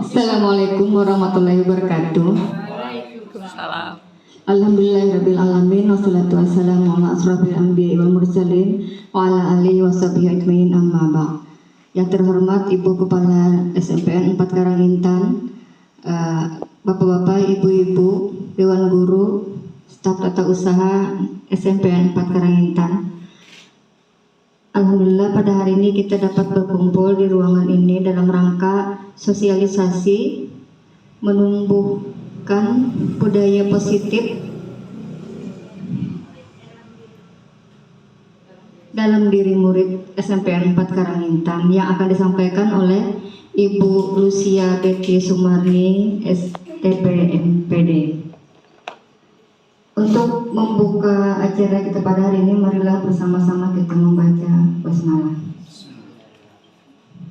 Assalamualaikum warahmatullahi wabarakatuh. Waalaikumsalam. Alhamdulillahirabbil alamin wassalatu wassalamu ala asrofil anbiya'i wal mursalin wa ala alihi washabihi ajmain amma ba'd. Yang terhormat Ibu Kepala SMPN 4 Karangintan, Bapak-bapak, Ibu-ibu, Dewan Guru, staf tata usaha SMPN 4 Karangintan. Alhamdulillah pada hari ini kita dapat berkumpul di ruangan ini dalam rangka sosialisasi menumbuhkan budaya positif dalam diri murid SMPN 4 Karangintan yang akan disampaikan oleh Ibu Lucia Betty Sumarni STP MPD. Untuk membuka acara kita pada hari ini, marilah bersama-sama kita membaca basmalah.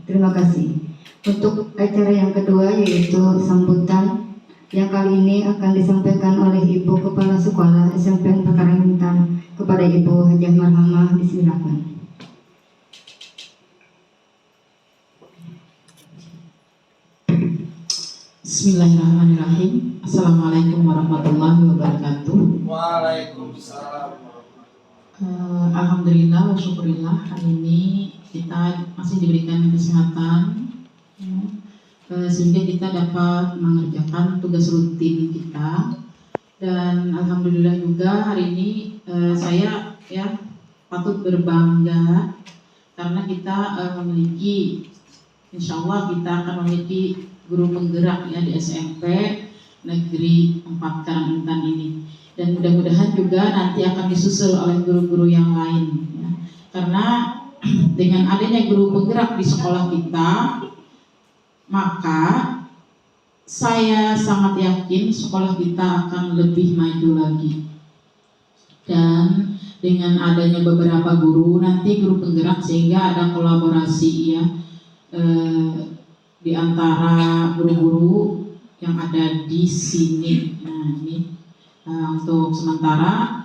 Terima kasih. Untuk acara yang kedua yaitu sambutan yang kali ini akan disampaikan oleh Ibu Kepala Sekolah SMPN Karangintan kepada Ibu Hajah Marhamah. Disilakan. Bismillahirrahmanirrahim. Assalamualaikum warahmatullahi wabarakatuh. Waalaikumsalam. Alhamdulillah wa syukurillah, hari ini kita masih diberikan kesehatan sehingga kita dapat mengerjakan tugas rutin kita. Dan alhamdulillah juga hari ini saya patut berbangga karena kita memiliki, insya Allah kita akan memiliki guru penggerak di SMP Negeri 4 Karangintan ini, dan mudah-mudahan juga nanti akan disusul oleh guru-guru yang lain ya. Karena dengan adanya guru penggerak di sekolah kita, maka saya sangat yakin sekolah kita akan lebih maju lagi. Dan dengan adanya beberapa guru, nanti guru penggerak, sehingga ada kolaborasi ya di antara guru-guru yang ada di sini. Nah ini untuk sementara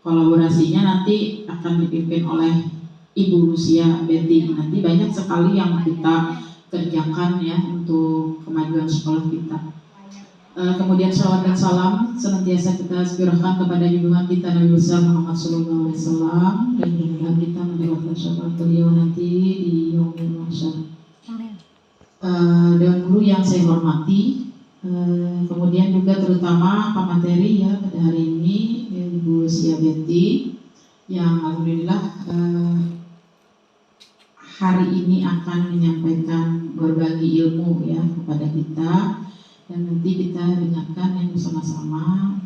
kolaborasinya nanti akan dipimpin oleh Ibu Lucia Betty. Nanti banyak sekali yang kita kerjakan ya untuk kemajuan sekolah kita. Kemudian salawat dan salam senantiasa kita curahkan kepada junjungan kita Nabi besar Muhammad SAW, dan juga kita mendapatkan syafaat beliau nanti di yaumil mahsyar. Dewan guru yang saya hormati, kemudian juga terutama Pak Materi ya pada hari ini Ibu Lucia Betty yang alhamdulillah hari ini akan menyampaikan berbagi ilmu ya kepada kita, dan nanti kita dengarkan yang bersama-sama,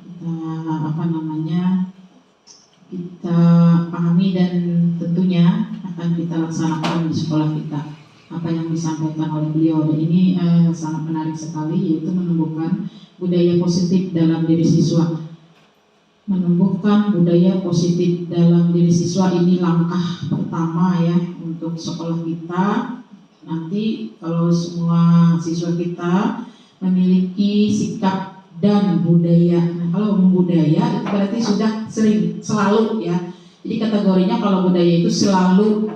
kita pahami dan tentunya akan kita laksanakan di sekolah kita apa yang disampaikan oleh beliau. Dan ini sangat menarik sekali, yaitu menumbuhkan budaya positif dalam diri siswa. Menumbuhkan budaya positif dalam diri siswa ini langkah pertama ya untuk sekolah kita. Nanti kalau semua siswa kita memiliki sikap dan budaya, nah kalau budaya itu berarti sudah sering, selalu ya. Jadi kategorinya kalau budaya itu selalu.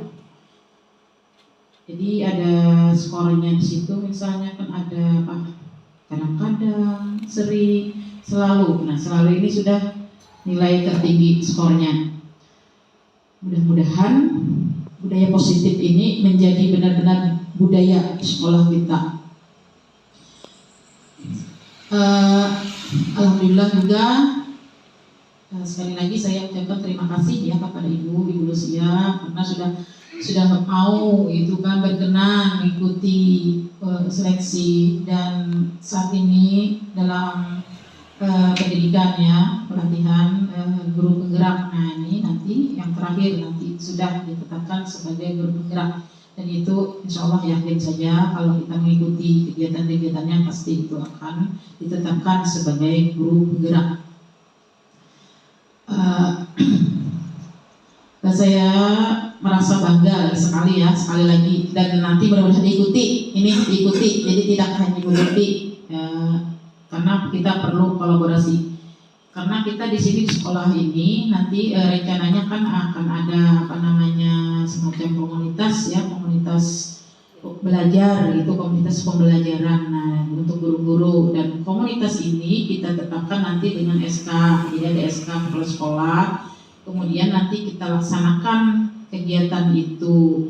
Jadi ada skornya di situ, misalnya kan ada apa? Kadang-kadang, sering, selalu. Nah, selalu ini sudah nilai tertinggi skornya. Mudah-mudahan budaya positif ini menjadi benar-benar budaya sekolah kita. Alhamdulillah juga sekali lagi saya ucapkan terima kasih ya kepada Ibu Lucia karena sudah mau itu kan berkenan mengikuti seleksi, dan saat ini dalam pendidikannya pelatihan guru penggerak. Nah ini nanti yang terakhir nanti sudah ditetapkan sebagai guru penggerak, dan itu insya Allah yakin saja kalau kita mengikuti kegiatan-kegiatannya pasti itu akan ditetapkan sebagai guru penggerak. Dan saya merasa bangga sekali ya, sekali lagi, dan nanti benar-benar diikuti, jadi tidak hanya mengerti karena kita perlu kolaborasi. Karena kita di sini di sekolah ini nanti rencananya kan akan ada semacam komunitas ya, komunitas belajar, itu komunitas pembelajaran. Nah, untuk guru-guru, dan komunitas ini kita tetapkan nanti dengan SK, jadi ada SK kepala sekolah. Kemudian nanti kita laksanakan kegiatan itu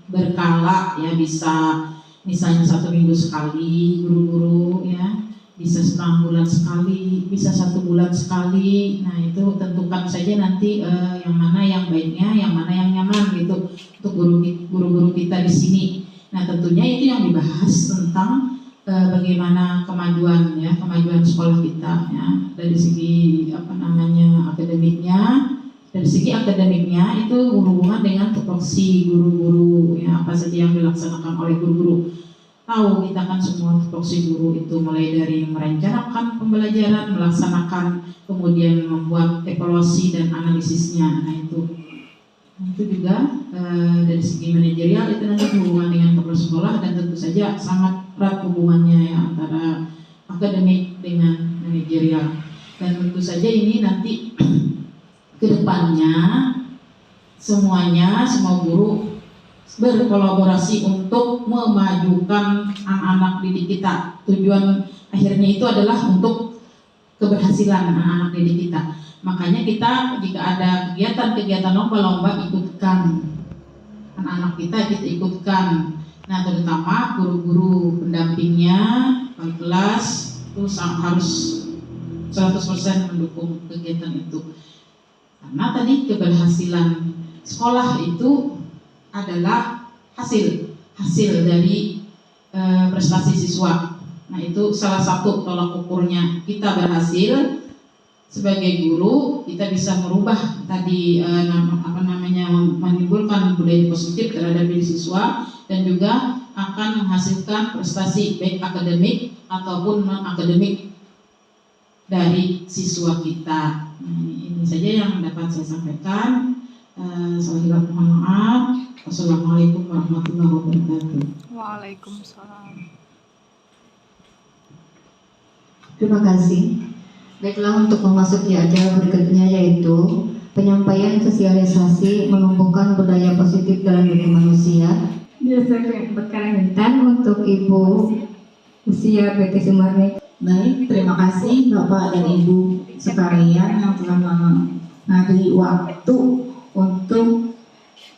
berkala ya, bisa misalnya 1 minggu sekali guru-guru ya, bisa setengah bulan sekali, bisa 1 bulan sekali. Nah, itu tentukan saja nanti yang mana yang baiknya, yang mana yang nyaman gitu untuk guru-guru kita di sini. Nah, tentunya itu yang dibahas tentang bagaimana kemajuan sekolah kita ya, dari segi akademiknya. Dari segi akademiknya itu berhubungan dengan tupoksi guru-guru ya, apa saja yang dilaksanakan oleh guru-guru. Tahu kita kan semua tupoksi guru itu mulai dari merencanakan pembelajaran, melaksanakan, kemudian membuat evaluasi dan analisisnya. Nah, itu juga dari segi manajerial itu nanti hubungan dengan kepala sekolah, dan tentu saja sangat erat hubungannya ya antara akademik dengan manajerial. Dan tentu saja ini nanti kedepannya semua guru berkolaborasi untuk memajukan anak-anak didik kita. Tujuan akhirnya itu adalah untuk keberhasilan anak-anak didik kita. Makanya kita jika ada kegiatan-kegiatan lomba-lomba, ikutkan anak-anak kita ikutkan. Nah, terutama guru-guru pendampingnya, wali kelas itu harus 100% mendukung kegiatan itu. Karena tadi keberhasilan sekolah itu adalah hasil dari prestasi siswa. Nah, itu salah satu tolak ukurnya. Kita berhasil sebagai guru, kita bisa merubah tadi menimbulkan budaya positif terhadap diri siswa, dan juga akan menghasilkan prestasi baik akademik ataupun non akademik dari siswa kita. Nah, ini saja yang dapat saya sampaikan. Saya mohon maaf. Wassalamualaikum warahmatullahi wabarakatuh. Waalaikumsalam. Terima kasih. Baiklah, untuk memasuki acara berikutnya yaitu penyampaian sosialisasi menumbuhkan budaya positif dalam diri manusia. Berkelanjutan untuk Ibu Usia BT Sumarni. Baik, terima kasih Bapak dan Ibu sekalian yang telah menghadiri waktu untuk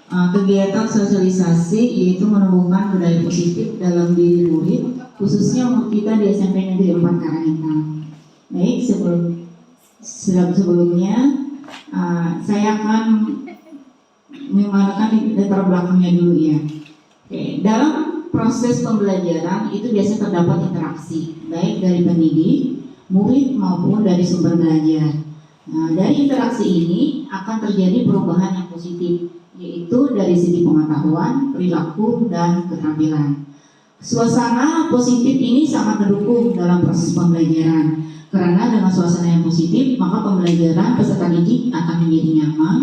kegiatan sosialisasi, yaitu menumbuhkan budaya positif dalam diri murid, khususnya murid kita di SMP Negeri 4 Karangintang. Baik, sebelumnya saya akan mengatakan latar belakangnya dulu ya. Oke, dalam proses pembelajaran itu biasanya terdapat interaksi baik dari pendidik, murid maupun dari sumber belajar. Nah, dari interaksi ini akan terjadi perubahan yang positif, yaitu dari segi pengetahuan, perilaku, dan keterampilan. Suasana positif ini sangat mendukung dalam proses pembelajaran, karena dengan suasana yang positif maka pembelajaran peserta didik akan menjadi nyaman,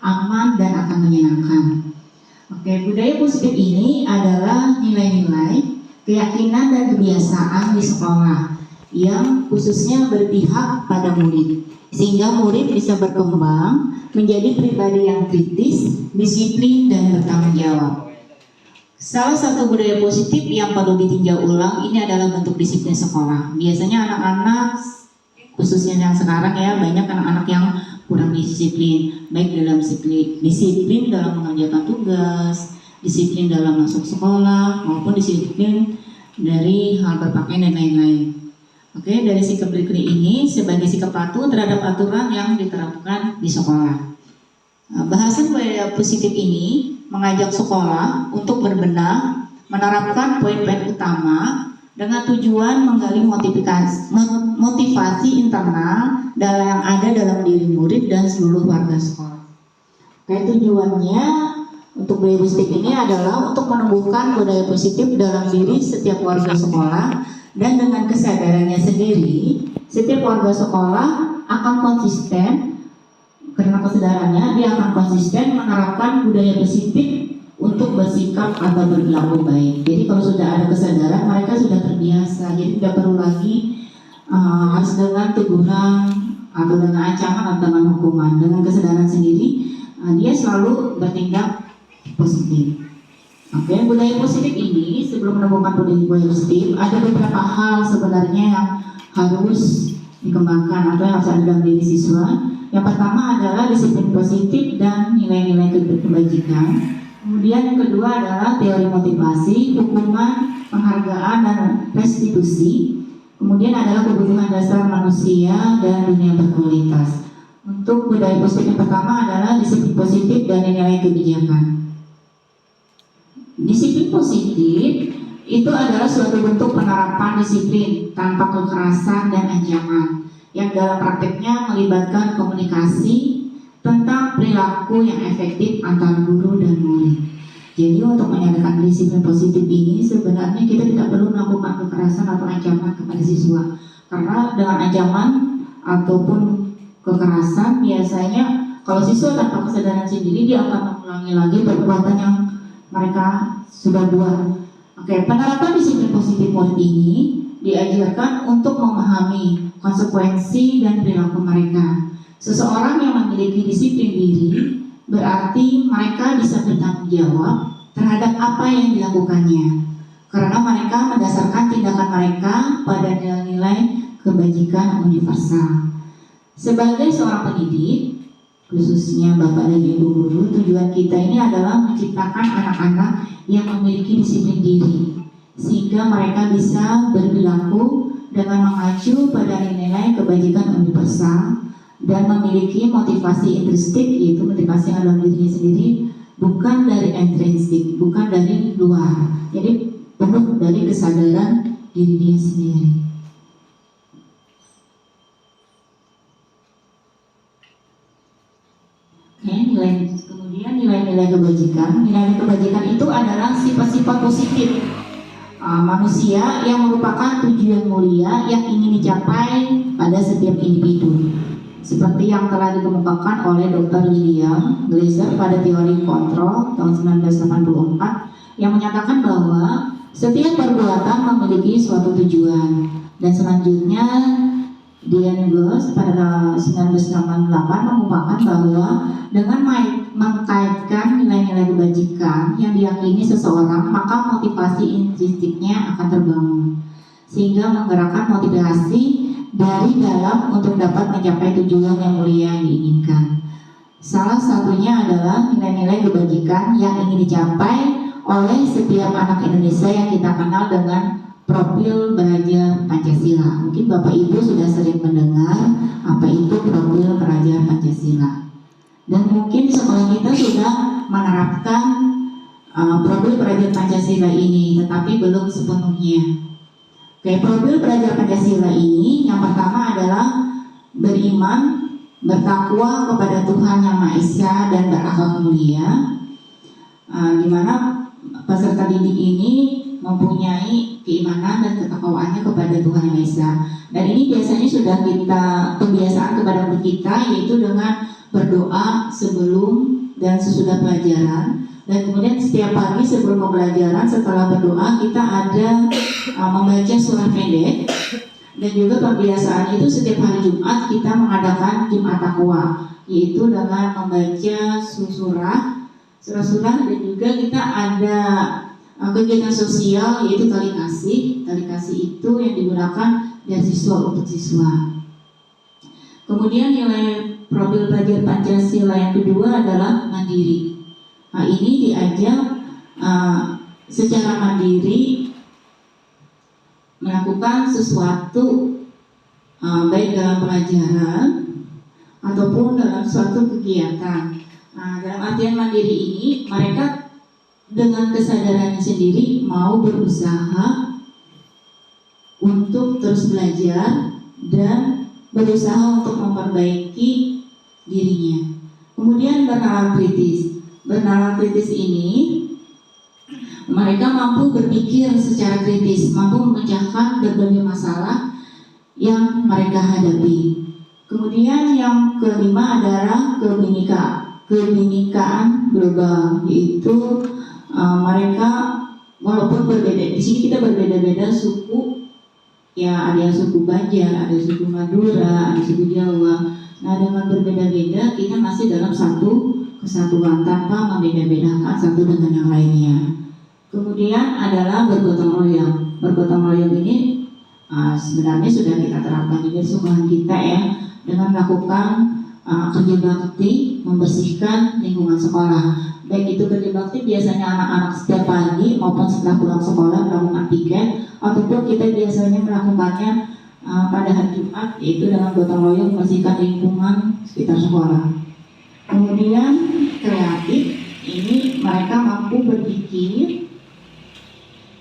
aman, dan akan menyenangkan. Oke, budaya positif ini adalah nilai-nilai, keyakinan, dan kebiasaan di sekolah yang khususnya berpihak pada murid, sehingga murid bisa berkembang menjadi pribadi yang kritis, disiplin, dan bertanggung jawab. Salah satu budaya positif yang perlu ditinjau ulang ini adalah bentuk disiplin sekolah. Biasanya anak-anak, khususnya yang sekarang ya, banyak anak-anak yang kurang disiplin, baik dalam disiplin dalam mengerjakan tugas, disiplin dalam masuk sekolah, maupun disiplin dari hal berpakaian dan lain-lain. Oke, dari sikap berikut ini sebagai sikap patuh terhadap aturan yang diterapkan di sekolah. Bahasan budaya positif ini mengajak sekolah untuk berbenah, menerapkan poin-poin utama dengan tujuan menggali motivasi internal yang ada dalam diri murid dan seluruh warga sekolah. Tujuannya untuk budaya positif ini adalah untuk menumbuhkan budaya positif dalam diri setiap warga sekolah, dan dengan kesadarannya sendiri setiap warga sekolah akan konsisten. Karena kesadarannya, dia akan konsisten menerapkan budaya positif untuk bersikap atau berperilaku baik. Jadi kalau sudah ada kesadaran, mereka sudah terbiasa. Jadi tidak perlu lagi harus dengan teguran atau dengan ancaman atau dengan hukuman. Dengan kesadaran sendiri, dia selalu bertindak positif. Oke, budaya positif ini sebelum menemukan budaya positif ada beberapa hal sebenarnya yang harus dikembangkan atau yang harus ada dalam diri siswa. Yang pertama adalah disiplin positif dan nilai-nilai kebajikan. Kemudian yang kedua adalah teori motivasi, hukuman, penghargaan, dan restitusi. Kemudian adalah kebutuhan dasar manusia dan dunia berkualitas. Untuk budaya positif yang pertama adalah disiplin positif dan nilai kebijakan. Disiplin positif itu adalah suatu bentuk penerapan disiplin tanpa kekerasan dan ancaman, yang dalam prakteknya melibatkan komunikasi tentang perilaku yang efektif antara guru dan murid. Jadi untuk menyadarkan disiplin positif ini sebenarnya kita tidak perlu melakukan kekerasan atau ancaman kepada siswa, karena dengan ancaman ataupun kekerasan biasanya kalau siswa tanpa kesadaran sendiri dia akan mengulangi lagi perbuatan yang mereka sudah buat. Oke, penerapan disiplin positif murid ini diajarkan untuk memahami konsekuensi dan perilaku mereka. Seseorang yang memiliki disiplin diri berarti mereka bisa bertanggung jawab terhadap apa yang dilakukannya, karena mereka mendasarkan tindakan mereka pada nilai-nilai kebajikan universal. Sebagai seorang pendidik, khususnya Bapak dan Ibu guru, tujuan kita ini adalah menciptakan anak-anak yang memiliki disiplin diri, sehingga mereka bisa berperilaku dengan mengacu pada nilai-nilai kebajikan universal dan memiliki motivasi intrinsik, yaitu motivasi yang dalam dirinya sendiri, bukan dari intrinsik, bukan dari luar. Jadi penuh dari kesadaran diri dia sendiri. Kemudian nilai-nilai kebajikan. Nilai-nilai kebajikan itu adalah sifat-sifat positif manusia yang merupakan tujuan mulia yang ingin dicapai pada setiap individu. Seperti yang telah dikemukakan oleh Dr. William Glasser pada teori kontrol tahun 1984 yang menyatakan bahwa setiap perbuatan memiliki suatu tujuan. Dan selanjutnya Dian Goss pada 1998 mengungkapkan bahwa dengan mengkaitkan nilai-nilai kebajikan yang diyakini seseorang, maka motivasi intrinsiknya akan terbangun, sehingga menggerakkan motivasi dari dalam untuk dapat mencapai tujuan yang mulia yang diinginkan. Salah satunya adalah nilai-nilai kebajikan yang ingin dicapai oleh setiap anak Indonesia yang kita kenal dengan profil belajar Pancasila. Mungkin Bapak Ibu sudah sering mendengar apa itu profil belajar Pancasila. Dan mungkin sekolah kita sudah menerapkan profil belajar Pancasila ini, tetapi belum sepenuhnya. Oke, profil belajar Pancasila ini yang pertama adalah beriman, bertakwa kepada Tuhan Yang Maha Esa dan berakhlak mulia, di mana peserta didik ini mempunyai keimanan dan ketakwaannya kepada Tuhan Yang Maha Esa. Dan ini biasanya sudah kita kebiasaan kepada murid kita, yaitu dengan berdoa sebelum dan sesudah pelajaran. Dan kemudian setiap pagi sebelum pembelajaran, setelah berdoa kita ada membaca surah pendek. Dan juga kebiasaan itu setiap hari Jumat kita mengadakan Jumat Takwa, yaitu dengan membaca surah dan juga kita ada kegiatan sosial yaitu tali kasih. Tali kasih itu yang digunakan dari siswa untuk siswa. Kemudian nilai profil belajar Pancasila yang kedua adalah mandiri. Nah, ini diajak secara mandiri melakukan sesuatu baik dalam pelajaran ataupun dalam suatu kegiatan. Dalam artian mandiri ini mereka dengan kesadarannya sendiri mau berusaha untuk terus belajar dan berusaha untuk memperbaiki dirinya. Kemudian bernalar kritis. Bernalar kritis ini mereka mampu berpikir secara kritis, mampu memecahkan berbagai masalah yang mereka hadapi. Kemudian yang kelima adalah kebinekaan global, yaitu mereka walaupun berbeda, di sini kita berbeda-beda suku, ya ada yang suku Banjar, ada suku Madura, ada suku Jawa. Nah, dengan berbeda-beda kita masih dalam satu kesatuan tanpa membeda-bedakan satu dengan yang lainnya. Kemudian adalah bergotong royong. Bergotong royong ini sebenarnya sudah kita terapkan di sekolahan kita ya, dengan melakukan kerja bakti membersihkan lingkungan sekolah. Baik itu kerja bakti biasanya anak-anak setiap pagi maupun setelah pulang sekolah melakukan piket, ataupun kita biasanya melakukannya pada hari Jumat, yaitu dengan gotong royong membersihkan lingkungan sekitar sekolah. Kemudian kreatif, ini mereka mampu berpikir,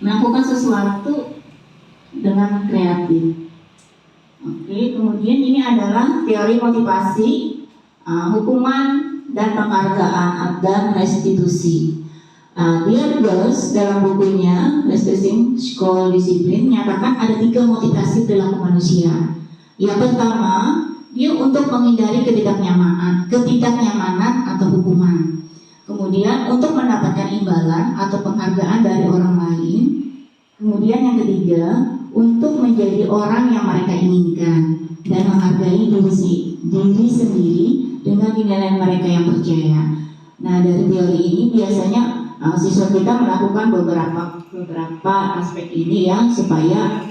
melakukan sesuatu dengan kreatif. Oke, kemudian ini adalah teori motivasi, hukuman dan penghargaan dan restitusi. Dear Girls dalam bukunya Restitusi School Discipline menyatakan ada 3 motivasi perilaku manusia. Yang pertama, dia untuk menghindari ketidaknyamanan atau hukuman. Kemudian untuk mendapatkan imbalan atau penghargaan dari orang lain. Kemudian yang ketiga, untuk menjadi orang yang mereka inginkan dan menghargai diri sendiri dengan nilai mereka yang percaya. Nah, dari teori ini biasanya siswa kita melakukan beberapa aspek ini ya, supaya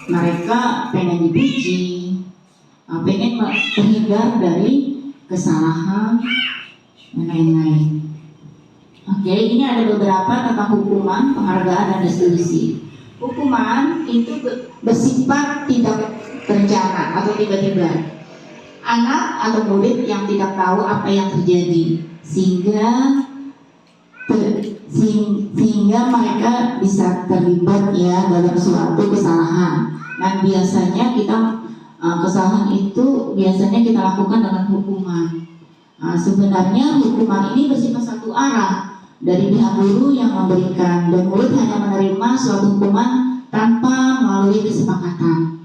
mereka pengen dipuji, pengen terhindar dari kesalahan dan lain-lain. Oke, ini ada beberapa tentang hukuman, penghargaan, dan restitusi. Hukuman itu bersifat tidak terencana atau tiba-tiba. Anak atau murid yang tidak tahu apa yang terjadi, sehingga mereka bisa terlibat ya dalam suatu kesalahan. Dan biasanya kesalahan itu biasanya kita lakukan dengan hukuman. Sebenarnya hukuman ini bersifat satu arah dari pihak guru yang memberikan, dan murid hanya menerima suatu hukuman tanpa melalui kesepakatan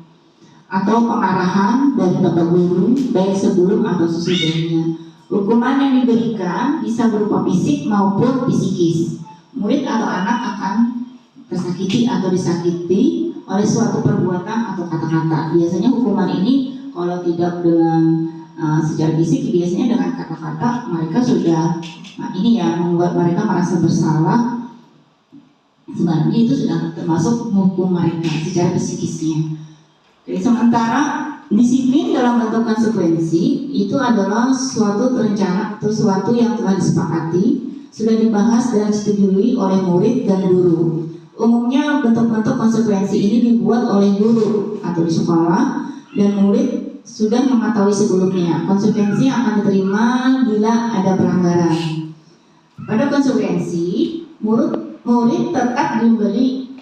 atau pengarahan dari bapak guru baik sebelum atau sesudahnya. Hukuman yang diberikan bisa berupa fisik maupun psikis. Murid atau anak akan tersakiti atau disakiti oleh suatu perbuatan atau kata-kata. Biasanya hukuman ini kalau tidak dengan secara fisik, biasanya dengan kata-kata mereka sudah ini ya membuat mereka merasa bersalah. Sebenarnya itu sudah termasuk hukum mereka secara psikisnya. Oke, sementara disiplin dalam bentuk konsekuensi itu adalah suatu terencana atau suatu yang telah disepakati, sudah dibahas dan disetujui oleh murid dan guru. Umumnya bentuk-bentuk konsekuensi ini dibuat oleh guru atau di sekolah, dan murid sudah mengetahui sebelumnya konsekuensi yang akan diterima bila ada pelanggaran. Pada konsekuensi, murid tetap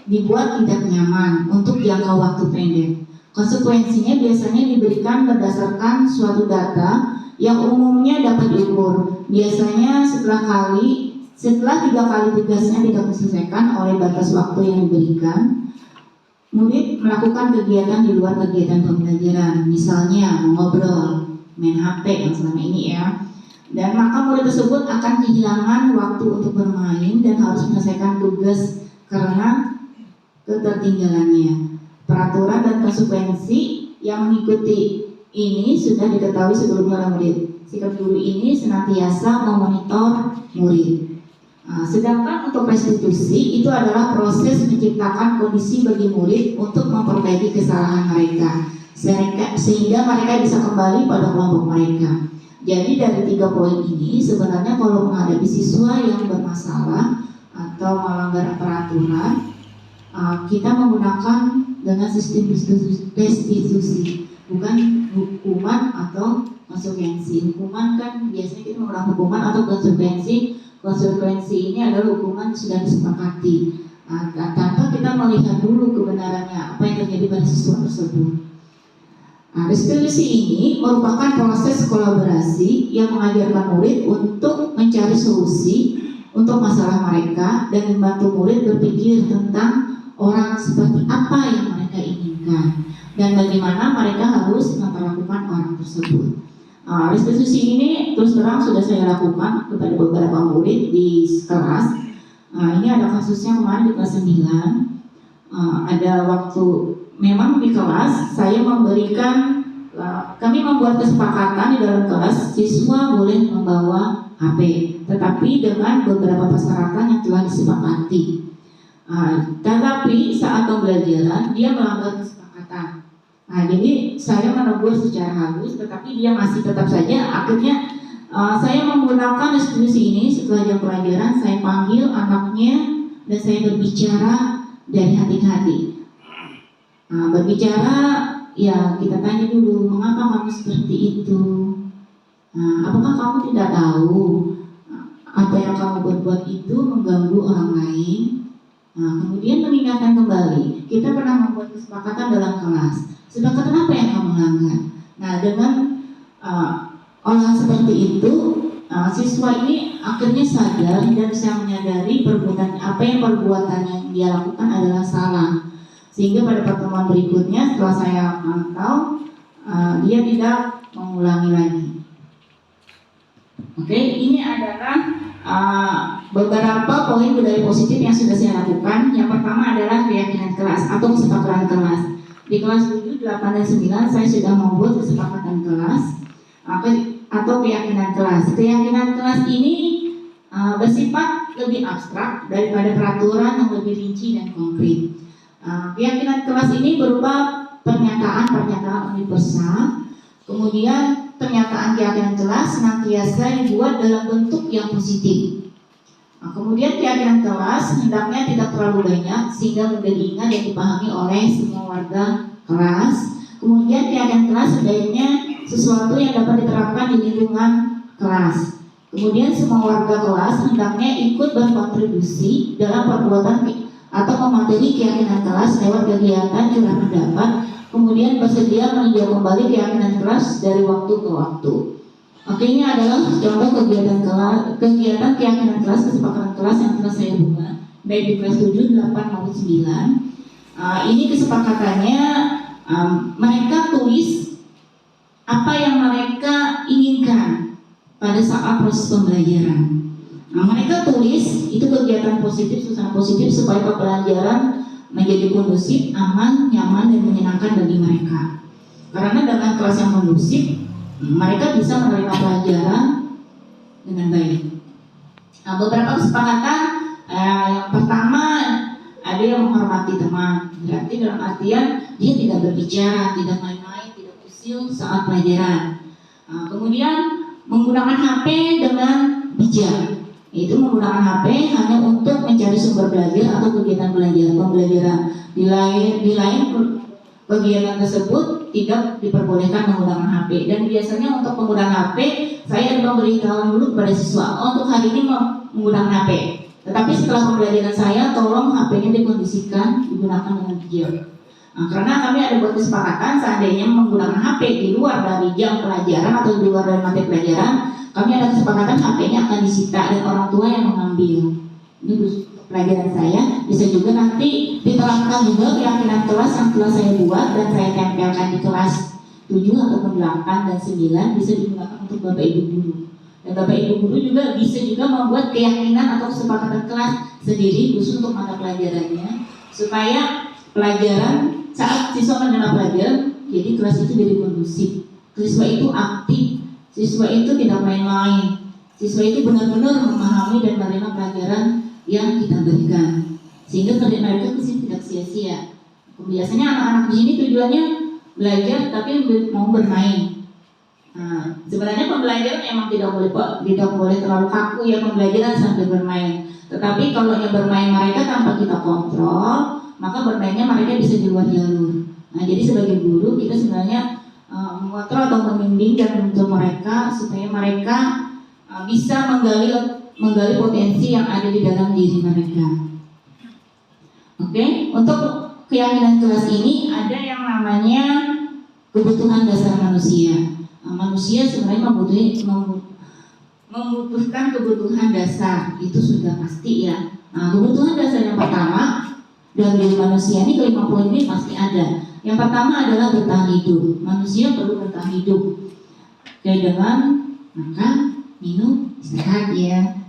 dibuat tidak nyaman untuk jangka waktu pendek. Konsekuensinya biasanya diberikan berdasarkan suatu data yang umumnya dapat diukur. Biasanya setelah 3 kali tugasnya tidak diselesaikan oleh batas waktu yang diberikan, murid melakukan kegiatan di luar kegiatan pembelajaran, misalnya mengobrol, main HP yang selama ini ya. Dan maka murid tersebut akan kehilangan waktu untuk bermain dan harus menyelesaikan tugas karena ketertinggalannya. Peraturan dan konsekuensi yang mengikuti ini sudah diketahui sebelumnya oleh murid. Sikap guru ini senantiasa memonitor murid. Sedangkan untuk restitusi itu adalah proses menciptakan kondisi bagi murid untuk memperbaiki kesalahan mereka, sehingga mereka bisa kembali pada kelompok mereka. Jadi dari 3 poin ini sebenarnya kalau menghadapi siswa yang bermasalah atau melanggar peraturan, kita menggunakan dengan sistem restitusi, bukan hukuman atau konsekuensi. Hukuman kan biasanya kita menggunakan hukuman atau konsekuensi. Konsekuensi ini adalah hukuman yang sudah disepakati, tanpa kita melihat dulu kebenarannya apa yang terjadi pada siswa tersebut. Restitusi ini merupakan proses kolaborasi yang mengajarkan murid untuk mencari solusi untuk masalah mereka dan membantu murid berpikir tentang orang seperti apa yang mereka inginkan dan bagaimana mereka harus memperlakukan orang tersebut. Restitusi ini terus terang sudah saya lakukan kepada beberapa murid di kelas. Ini ada kasusnya kemarin di kelas 9. Ada waktu memang di kelas saya memberikan, kami membuat kesepakatan di dalam kelas siswa boleh membawa HP, tetapi dengan beberapa persyaratan yang telah disepakati. Tetapi saat pembelajaran dia melanggar kesepakatan. Jadi saya menegur secara halus, tetapi dia masih tetap saja. Akhirnya saya menggunakan diskusi ini setelah jam pelajaran. Saya panggil anaknya dan saya berbicara dari hati ke hati. Berbicara, ya kita tanya dulu, mengapa kamu seperti itu? Apakah kamu tidak tahu apa yang kamu berbuat itu mengganggu orang lain? Kemudian mengingatkan kembali, kita pernah membuat kesepakatan dalam kelas. Kesepakatan apa yang kamu langgar? Dengan olahan seperti itu, siswa ini akhirnya sadar dan bisa menyadari perbuatan yang dia lakukan adalah salah. Sehingga pada pertemuan berikutnya setelah saya pantau, dia tidak mengulangi lagi. Oke, ini adalah beberapa poin budaya positif yang sudah saya lakukan. Yang pertama adalah keyakinan kelas atau kesepakatan kelas. Di kelas 7, 8, dan 9 saya sudah membuat kesepakatan kelas atau keyakinan kelas. Keyakinan kelas ini bersifat lebih abstrak daripada peraturan yang lebih rinci dan konkret. Keyakinan kelas ini berupa pernyataan-pernyataan universal. Kemudian pernyataan keyakinan kelas senantiasa dibuat dalam bentuk yang positif. Kemudian keyakinan kelas hendaknya tidak terlalu banyak sehingga mudah diingat dan dipahami oleh semua warga kelas. Kemudian keyakinan kelas sebaiknya sesuatu yang dapat diterapkan di lingkungan kelas. Kemudian semua warga kelas hendaknya ikut berkontribusi dalam perbuatan atau mematuhi keyakinan kelas lewat kegiatan curah pendapat. Kemudian bersedia meninjau kembali keyakinan kelas dari waktu ke waktu. Oke, ini adalah contoh kegiatan keyakinan kelas, kesepakatan kelas yang telah saya buat baik di kelas 7, 8, maupun 9. Ini kesepakatannya, mereka tulis apa yang mereka inginkan pada saat proses pembelajaran. Mereka tulis itu kegiatan positif, suasana positif supaya pembelajaran menjadi kondusif, aman, nyaman, dan menyenangkan bagi mereka. Karena dengan kelas yang kondusif, mereka bisa menerima pelajaran dengan baik. Beberapa kesepakatan, yang pertama ada yang menghormati teman. Berarti dalam artian dia tidak berbicara, tidak main-main, tidak usil saat pelajaran. Kemudian menggunakan HP dengan bijak. Itu menggunakan HP hanya untuk mencari sumber belajar atau kegiatan pembelajaran. Di lain kegiatan tersebut tidak diperbolehkan menggunakan HP. Dan biasanya untuk penggunaan HP saya memberitahu dulu kepada siswa untuk hari ini menggunakan HP. Tetapi setelah pembelajaran saya, tolong HP-nya dikondisikan digunakan dengan bijak. Karena kami ada buat kesepakatan seandainya menggunakan HP di luar dari jam pelajaran atau di luar dari materi pelajaran, kami ada kesepakatan HP-nya akan disita dan orang tua yang mengambil. Ini pelajaran saya. Bisa juga nanti diterapkan juga keyakinan kelas yang telah saya buat dan saya tempelkan di kelas 7 ataupun 8 dan 9 bisa digunakan untuk Bapak Ibu guru. Dan Bapak Ibu guru juga bisa juga membuat keyakinan atau kesepakatan kelas sendiri khusus untuk mata pelajarannya supaya pelajaran saat siswa menerima pelajaran jadi kelas itu jadi kondusif. Siswa itu aktif. Siswa itu tidak main-main. Siswa itu benar-benar memahami dan menerima pelajaran yang kita berikan, sehingga kerja mereka kesini tidak sia-sia. Biasanya anak-anak di sini tujuannya belajar tapi mau bermain. Sebenarnya pembelajaran emang tidak boleh terlalu kaku ya pembelajaran sampai bermain. Tetapi kalau yang bermain mereka tanpa kita kontrol, maka bermainnya mereka bisa di luar jalur. Jadi sebagai guru kita sebenarnya mengontrol atau membimbing dan menuntut mereka supaya mereka bisa menggali potensi yang ada di dalam diri mereka. Oke, untuk keyakinan kelas ini ada yang namanya kebutuhan dasar manusia. Manusia sebenarnya membutuhkan kebutuhan dasar, itu sudah pasti ya. Kebutuhan dasar yang pertama dalam diri manusia ini kelima poin ini pasti ada. Yang pertama adalah bertahan hidup. Manusia perlu bertahan hidup. Kayak dengan makan, minum, istirahat ya.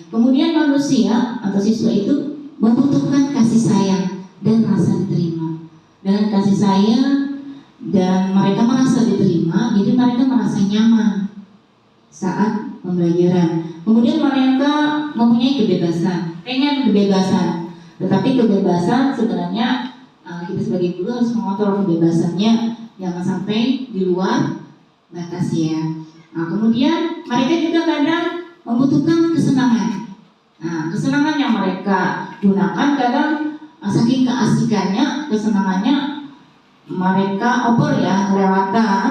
Kemudian manusia atau siswa itu membutuhkan kasih sayang dan rasa diterima. Dengan kasih sayang dan mereka merasa diterima, jadi mereka merasa nyaman saat pembelajaran. Kemudian mereka mempunyai kebebasan, pengen kebebasan, tetapi kebebasan sebenarnya kita sebagai guru harus mengontrol kebebasannya, jangan sampai di luar batas ya. Nah, kemudian mereka juga kadang membutuhkan kesenangan. Nah, kesenangan yang mereka gunakan kadang saking keasikannya, kesenangannya mereka over ya, kelewatan,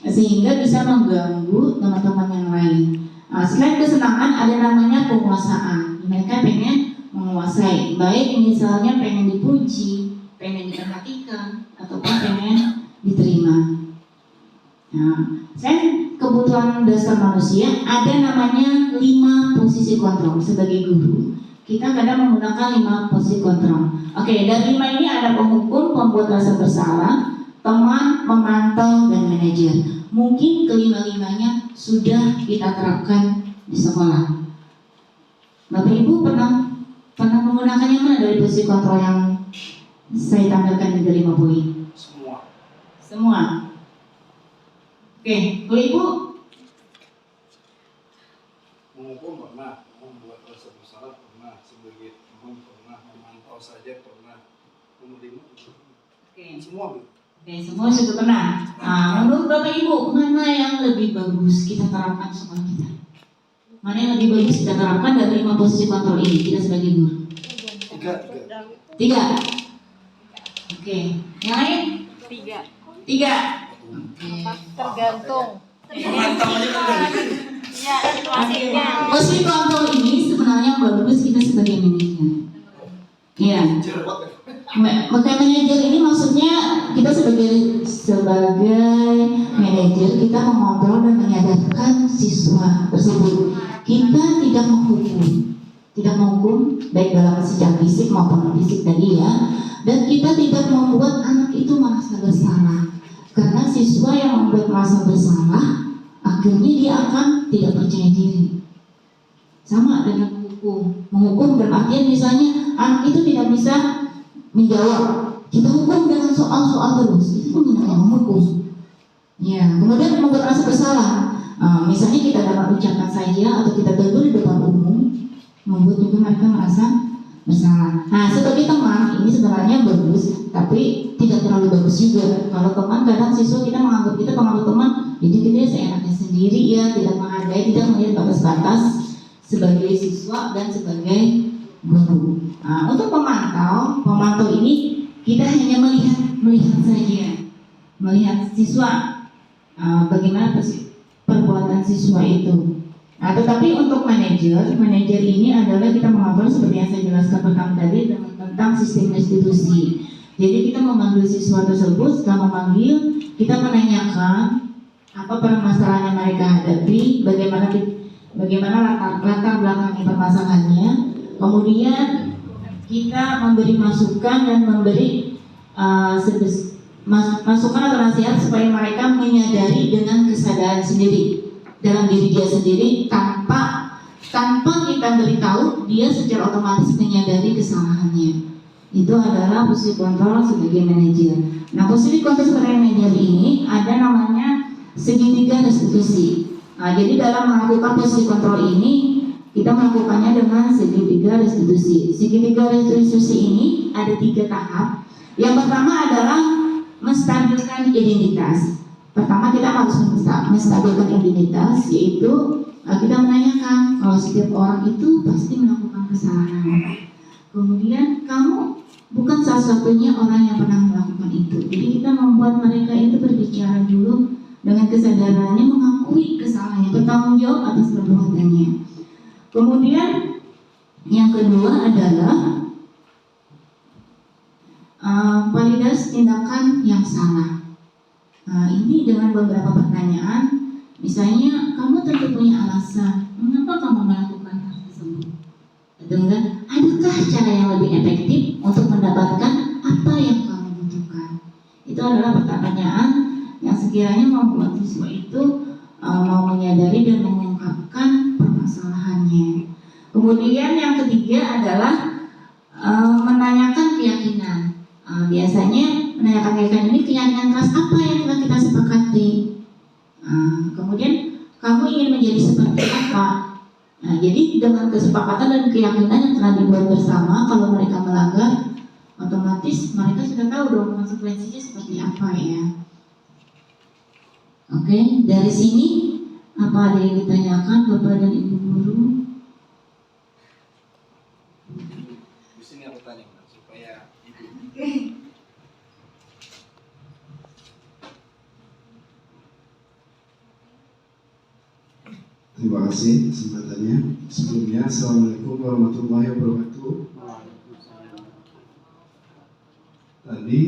sehingga bisa mengganggu teman-teman yang lain. Nah, selain kesenangan ada namanya penguasaan. Mereka pengen menguasai, baik misalnya pengen dipuji, pengen diperhatikan, ataupun pengen diterima. Nah, selain kebutuhan dasar manusia, ada namanya 5 posisi kontrol. Sebagai guru, kita kadang menggunakan 5 posisi kontrol. Oke, dari 5 ini ada penghukum, pembuat rasa bersalah, teman, pemantau, dan manajer. Mungkin kelima-limanya sudah kita terapkan di sekolah. Bapak Ibu pernah menggunakan yang mana dari posisi kontrol yang saya tampilkan di 5 poin? Semua. Oke, Bapak Ibu. Menghukum pernah, membuat rasa bersalah pernah, sebagai teman pernah, memantau saja pernah, menerima. Oke. Semua Bu. Oke, semua sudah pernah. Nah, menurut Bapak Ibu, mana yang lebih bagus kita terapkan sekolah kita? Mana yang lebih bagus kita terapkan dari 5 posisi kontrol ini, kita sebagai guru? 3. Oke, yang lain? 3. Oke. Tergantung. Memantau aja kan. Ya, situasinya. Posisi kontrol ini sebenarnya bagus kita sebagai manajer. Iya. Maka manajer ini maksudnya kita sebagai manajer kita mengontrol dan menyadarkan siswa tersebut. Kita tidak menghukum baik dalam sejak fisik maupun non fisik tadi ya. Dan kita tidak membuat anak itu merasa bersalah. Karena siswa yang membuat merasa bersalah, akhirnya dia akan tidak percaya diri. Sama dengan menghukum dalam artian misalnya anak itu tidak bisa menjawab, kita hukum dengan soal-soal terus, itu pun namanya menghukum. Ya, kemudian membuat rasa bersalah. Misalnya kita dapat ucapan saja atau kita tegur di depan umum, membuat juga mereka merasa bersalah. Nah, sebagai teman ini sebenarnya bagus, tapi tidak terlalu bagus juga. Kalau teman kadang siswa kita menganggap kita pengaruh teman, jadi kita seenaknya sendiri ya, tidak menghargai, tidak melihat batas-batas sebagai siswa dan sebagai guru. Nah, untuk pemantau ini kita hanya melihat saja, melihat siswa bagaimana perbuatan siswa itu. Nah, tetapi untuk manajer ini adalah kita mengatur seperti yang saya jelaskan pertama tadi tentang sistem restitusi. Jadi kita memanggil siswa tersebut, setelah memanggil kita menanyakan apa permasalahan yang mereka hadapi, bagaimana latar belakang permasalahannya. Kemudian kita memberi masukan dan memberi masukan atau nasihat supaya mereka menyadari dengan kesadaran sendiri dalam diri dia sendiri tanpa kita beritahu, dia secara otomatis menyadari kesalahannya. Itu adalah posisi kontrol sebagai manajer. Nah, posisi kontrol sebagai manajer ini ada namanya segitiga restitusi. Nah, jadi dalam melakukan posisi kontrol ini kita melakukannya dengan segitiga restitusi. Segitiga restitusi ini ada 3 tahap. Yang pertama adalah menstabilkan identitas. Pertama kita harus menstabilkan identitas, yaitu kita menanyakan kalau setiap orang itu pasti melakukan kesalahan. Kemudian kamu bukan salah-satunya orang yang pernah melakukan itu. Jadi kita membuat mereka itu berbicara dulu dengan kesadarannya, mengakui kesalahannya, bertanggung jawab atas perbuatannya. Kemudian yang kedua adalah validasi tindakan yang salah. Ini dengan beberapa pertanyaan, misalnya kamu tentu punya alasan mengapa kamu melakukan hal tersebut. Dengan adakah cara yang lebih efektif untuk mendapatkan apa yang kamu butuhkan? Itu adalah pertanyaan yang sekiranya membuat siswa itu mau menyadari dan mengungkapkan permasalahannya. Kemudian yang ketiga adalah menanyakan keyakinan. Biasanya menanyakan keyakinan ini keyakinan keras apa yang telah kita sepakati. Kemudian kamu ingin menjadi seperti apa. Nah, jadi dengan kesepakatan dan keyakinan yang telah dibuat bersama, kalau mereka melanggar, otomatis mereka sudah tahu dong konsekuensinya seperti apa ya. Oke, dari sini apa ada yang ditanyakan Bapak dan Ibu guru? Di sini aku tanya Mbak, supaya ibu. Terima kasih kesempatannya. Sebelumnya, Assalamualaikum warahmatullahi wabarakatuh. Tadi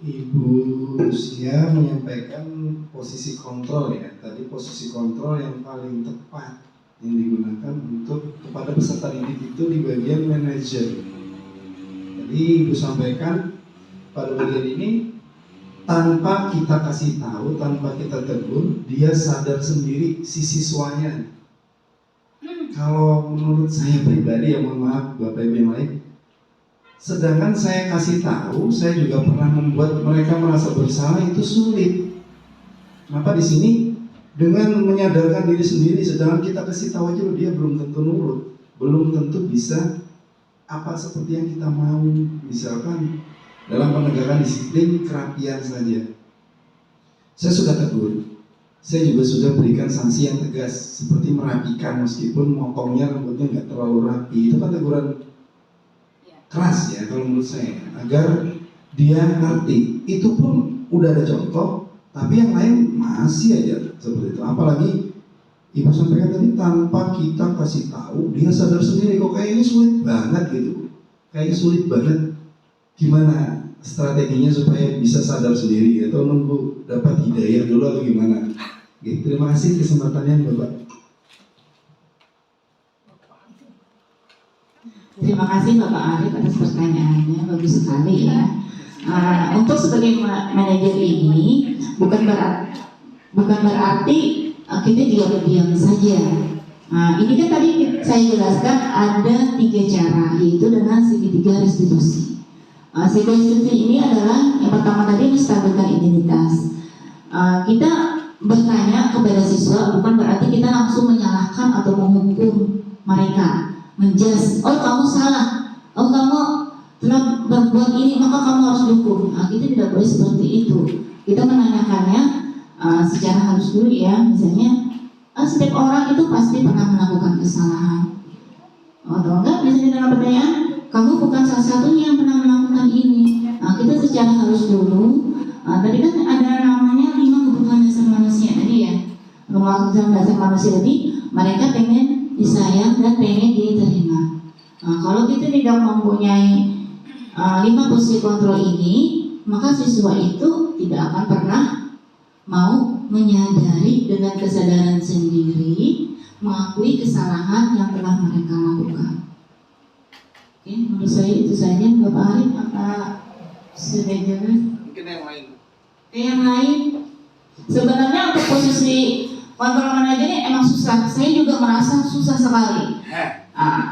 Ibu Lucia menyampaikan posisi kontrol ya. Tadi posisi kontrol yang paling tepat yang digunakan untuk kepada peserta didik itu di bagian manajer. Jadi Ibu sampaikan pada bagian ini tanpa kita kasih tahu, tanpa kita tegur, dia sadar sendiri si siswanya. Kalau menurut saya pribadi, ya mohon maaf Bapak Ibu yang lain, sedangkan saya kasih tahu, saya juga pernah membuat mereka merasa bersalah, itu sulit. Kenapa di sini dengan menyadarkan diri sendiri, sedangkan kita kasih tahu aja dia belum tentu nurut, belum tentu bisa apa seperti yang kita mau. Misalkan dalam penegakan disiplin kerapian saja, saya sudah tegur, saya juga sudah berikan sanksi yang tegas seperti merapikan, meskipun motongnya rambutnya nggak terlalu rapi, itu kan teguran keras ya kalau menurut saya, agar dia ngerti. Itu pun udah ada contoh, tapi yang lain masih aja seperti itu. Apalagi Ibu sampaikan tadi tanpa kita kasih tahu, dia sadar sendiri kok kayaknya sulit banget gitu, kayaknya sulit banget. Gimana strateginya supaya bisa sadar sendiri, atau nunggu dapat hidayah dulu atau gimana? Oke, terima kasih kesempatannya Bapak. Terima kasih Bapak Arif atas pertanyaannya, bagus sekali ya. Untuk sebagai manajer ini bukan berarti kita juga berdiam saja. Ini kan tadi saya jelaskan ada 3 cara, yaitu dengan segitiga restitusi. Restitusi ini adalah yang pertama tadi menstabilkan identitas. Kita bertanya kepada siswa bukan berarti kita langsung menyalahkan atau menghukum mereka, menjudge, oh kamu salah, oh kamu telah berbuat ini maka kamu harus dihukum. Kita tidak boleh seperti itu. Kita menanyakannya secara halus dulu ya, misalnya setiap orang itu pasti pernah melakukan kesalahan, atau enggak misalnya dalam pertanyaan, kamu bukan salah satunya yang pernah melakukan ini. Kita secara halus dulu. Tadi kan ada namanya 5 kebutuhan dasar manusia tadi ya. 5 kebutuhan dasar manusia tadi, mereka pengen disayang dan pengen diterima. Kalau kita tidak mempunyai 5 posisi kontrol ini, maka siswa itu tidak akan pernah mau menyadari dengan kesadaran sendiri, mengakui kesalahan yang telah mereka lakukan. Oke, menurut saya itu saja. Bapak Arif, apa sudah jelas? Mungkin yang lain. Yang lain, sebenarnya untuk posisi kontrol manajer ini emang susah. Saya juga merasa susah sekali.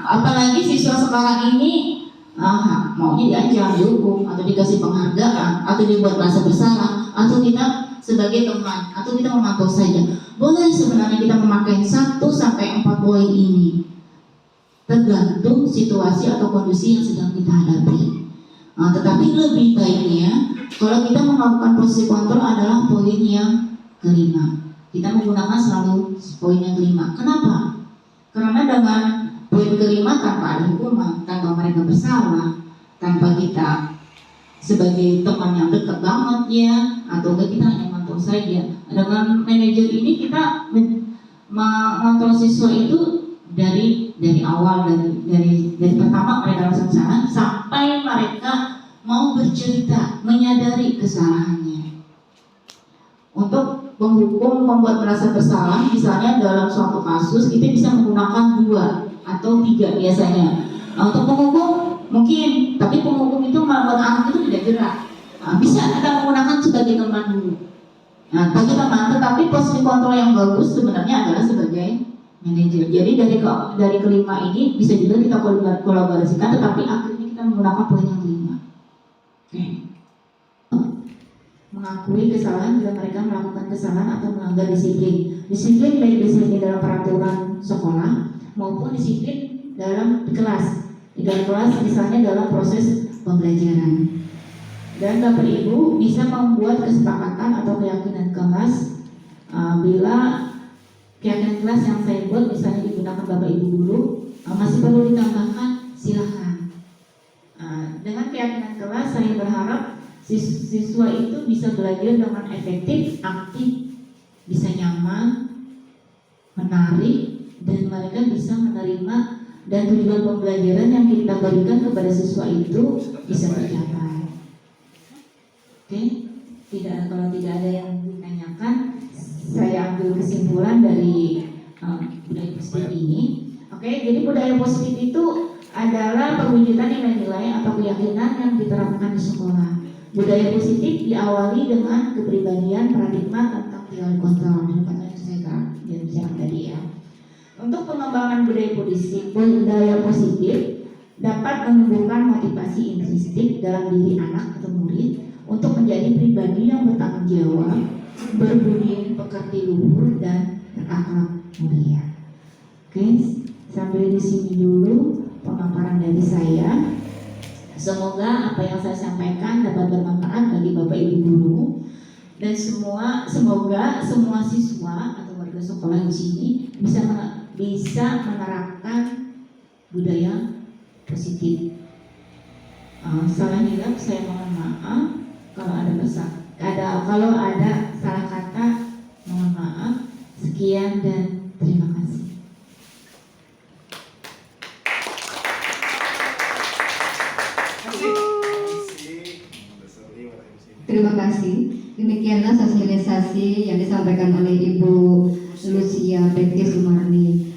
Apalagi siswa sekarang ini maunya diajar, dihukum, atau dikasih penghargaan, atau dibuat merasa bersalah, atau kita sebagai teman, atau kita memantau saja. Boleh sebenarnya kita memakai 1 sampai 4 poin ini, tergantung situasi atau kondisi yang sedang kita hadapi. Tetapi lebih baiknya kalau kita melakukan posisi kontrol adalah poin yang kelima. Kita menggunakan selalu poin yang kelima. Kenapa? Karena dengan poin kelima tanpa ada hukuman, tanpa mereka bersalah, tanpa kita sebagai teman yang dekat banget ya, atau kita hanya mantau saja. Dengan manajer ini kita mengontrol siswa itu dari awal, dari pertama mereka rasa kesalahan sampai mereka mau bercerita, menyadari kesalahannya. Untuk menghukum, membuat merasa bersalah, misalnya dalam suatu kasus kita bisa menggunakan 2 atau 3 biasanya. Untuk penghukum mungkin, tapi penghukum itu membuat anak itu tidak gerak. Bisa kita menggunakan sebagai teman dulu. Bagi teman, tetapi posisi kontrol yang bagus sebenarnya adalah sebagai manajer. Jadi dari kelima ini bisa juga kita kolaborasikan, tetapi akhirnya kita menggunakan poin yang kelima. Mengakui kesalahan bila mereka melakukan kesalahan atau melanggar disiplin. Disiplin baik disiplin dalam peraturan sekolah maupun disiplin dalam kelas. Di dalam kelas misalnya dalam proses pembelajaran. Dan Bapak Ibu bisa membuat kesepakatan atau keyakinan kelas bila keyakinan kelas yang saya buat misalnya digunakan Bapak Ibu guru masih perlu ditambahkan, silakan. Dengan keyakinan kelas saya berharap siswa itu bisa belajar dengan efektif, aktif, bisa nyaman, menarik, dan mereka bisa menerima dan tujuan pembelajaran yang kita berikan kepada siswa itu bisa tercapai. Oke, kalau tidak ada yang ditanyakan, saya ambil kesimpulan dari budaya positif ini. Oke, jadi budaya positif itu adalah perwujudan nilai-nilai atau keyakinan yang diterapkan di sekolah. Budaya positif diawali dengan kepribadian paradigma tentang teori kontrol, yang saya bicara tadi ya. Untuk pengembangan budaya positif dapat menumbuhkan motivasi intrinsik dalam diri anak atau murid untuk menjadi pribadi yang bertanggung jawab, berbudi pekerti luhur, dan berakhlak mulia. Oke, sampai di sini dulu pemaparan dari saya. Semoga apa yang saya sampaikan dapat bermanfaat bagi Bapak Ibu guru dan semoga semua siswa atau warga sekolah di sini bisa menerapkan budaya positif. Salah hilap saya mohon maaf. Kalau ada salah kata mohon maaf. Sekian dan terima kasih. Terima kasih. Demikianlah sosialisasi yang disampaikan oleh Ibu Lucia Bekti Sumarni.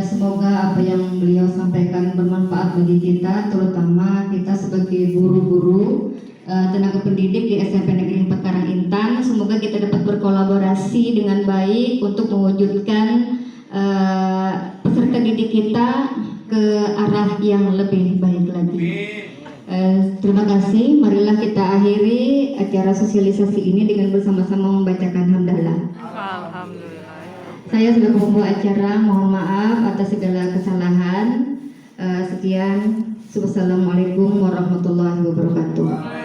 Semoga apa yang beliau sampaikan bermanfaat bagi kita, terutama kita sebagai guru-guru tenaga pendidik di SMP Negeri 4 Karangintan. Semoga kita dapat berkolaborasi dengan baik untuk mewujudkan peserta didik kita ke arah yang lebih baik lagi. Terima kasih. Marilah kita akhiri acara sosialisasi ini dengan bersama-sama membacakan hamdalah. Alhamdulillah. Saya sudah membawa acara, mohon maaf atas segala kesalahan. Sekian. Wassalamualaikum warahmatullahi wabarakatuh.